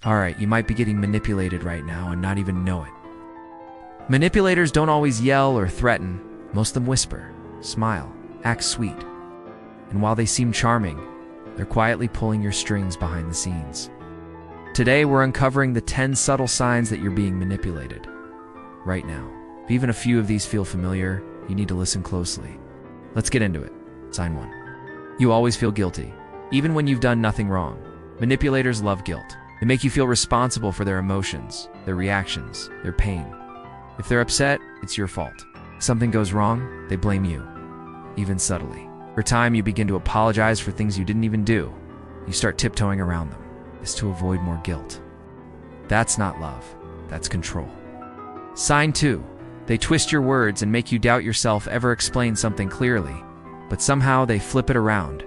All right, you might be getting manipulated right now and not even know it. Manipulators don't always yell or threaten. Most of them whisper, smile, act sweet. And while they seem charming, they're quietly pulling your strings behind the scenes. Today, we're uncovering the 10 subtle signs that you're being manipulated. Right now. If even a few of these feel familiar, you need to listen closely. Let's get into it. Sign 1. You always feel guilty, even when you've done nothing wrong. Manipulators love guilt. They make you feel responsible for their emotions, their reactions, their pain. If they're upset, it's your fault. Something goes wrong, they blame you, even subtly. Over time, you begin to apologize for things you didn't even do. You start tiptoeing around them. It's to avoid more guilt. That's not love. That's control. Sign 2. They twist your words and make you doubt yourself ever explain something clearly, but somehow they flip it around.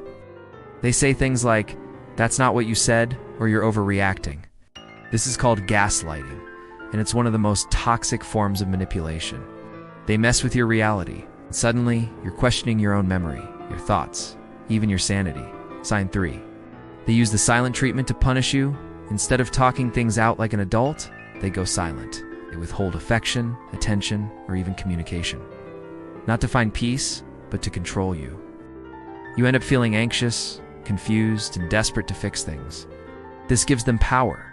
They say things like, "That's not what you said," or "You're overreacting." This is called gaslighting, and it's one of the most toxic forms of manipulation. They mess with your reality, and suddenly you're questioning your own memory, your thoughts, even your sanity. Sign 3. They use the silent treatment to punish you. Instead of talking things out like an adult, they go silent. They withhold affection, attention, or even communication. Not to find peace, but to control you. You end up feeling anxious, confused, and desperate to fix things. This gives them power,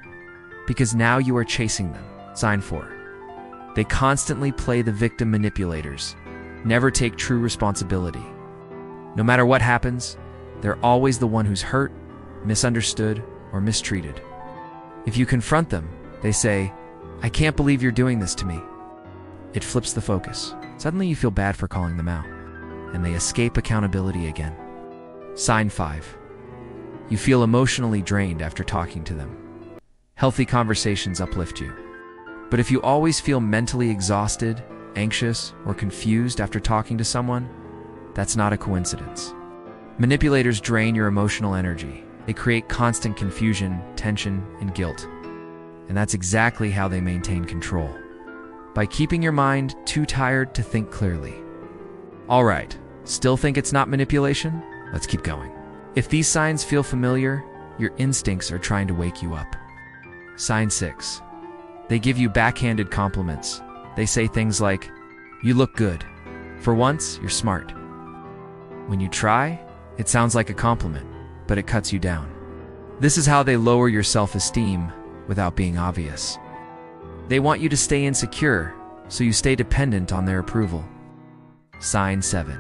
because now you are chasing them. Sign 4. They constantly play the victim manipulators, never take true responsibility. No matter what happens, they're always the one who's hurt, misunderstood, or mistreated. If you confront them, they say, "I can't believe you're doing this to me." It flips the focus. Suddenly you feel bad for calling them out, and they escape accountability again. Sign 5. You feel emotionally drained after talking to them. Healthy conversations uplift you. But if you always feel mentally exhausted, anxious, or confused after talking to someone, that's not a coincidence. Manipulators drain your emotional energy. They create constant confusion, tension, and guilt. And that's exactly how they maintain control. By keeping your mind too tired to think clearly. All right, still think it's not manipulation? Let's keep going. If these signs feel familiar, your instincts are trying to wake you up. Sign 6. They give you backhanded compliments. They say things like, "You look good. For once, you're smart." When you try, it sounds like a compliment, but it cuts you down. This is how they lower your self-esteem without being obvious. They want you to stay insecure, so you stay dependent on their approval. Sign 7.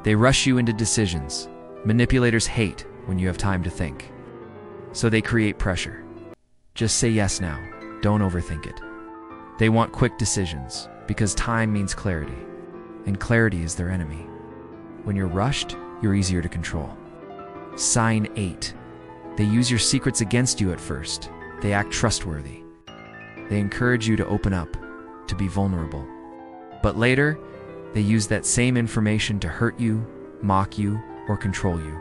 They rush you into decisions. Manipulators hate when you have time to think. So they create pressure. Just say yes now. Don't overthink it. They want quick decisions because time means clarity, and clarity is their enemy. When you're rushed, you're easier to control. Sign 8. They use your secrets against you at first. They act trustworthy. They encourage you to open up, to be vulnerable. But later, they use that same information to hurt you, mock you, or control you.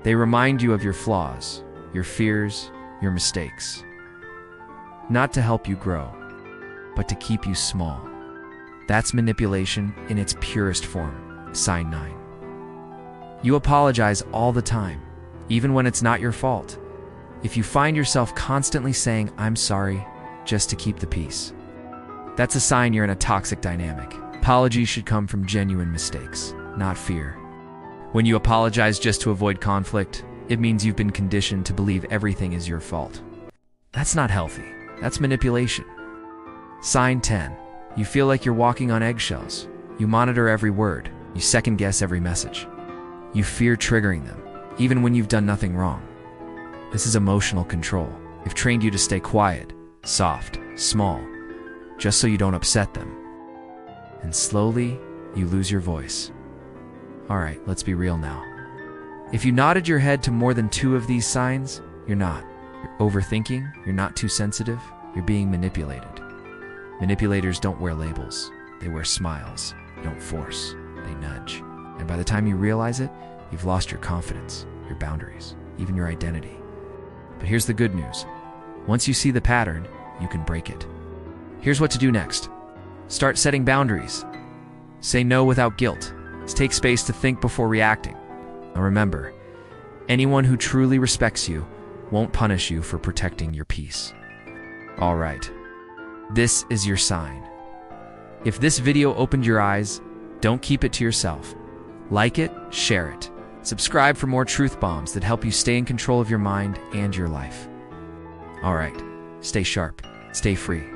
They remind you of your flaws, your fears, your mistakes. Not to help you grow, but to keep you small. That's manipulation in its purest form. Sign 9. You apologize all the time, even when it's not your fault. If you find yourself constantly saying, "I'm sorry," just to keep the peace, that's a sign you're in a toxic dynamic. Apologies should come from genuine mistakes, not fear. When you apologize just to avoid conflict, it means you've been conditioned to believe everything is your fault. That's not healthy. That's manipulation. Sign 10. You feel like you're walking on eggshells. You monitor every word. You second-guess every message. You fear triggering them, even when you've done nothing wrong. This is emotional control. They've trained you to stay quiet, soft, small, just so you don't upset them. And slowly, you lose your voice. All right, let's be real now. If you nodded your head to more than 2 of these signs, you're not. You're overthinking, you're not too sensitive, you're being manipulated. Manipulators don't wear labels. They wear smiles. They don't force. They nudge. And by the time you realize it, you've lost your confidence, your boundaries, even your identity. But here's the good news. Once you see the pattern, you can break it. Here's what to do next. Start setting boundaries. Say no without guilt. Take space to think before reacting. Now remember, anyone who truly respects you won't punish you for protecting your peace. All right, this is your sign. If this video opened your eyes, don't keep it to yourself. Like it, share it. Subscribe for more truth bombs that help you stay in control of your mind and your life. All right, stay sharp, stay free.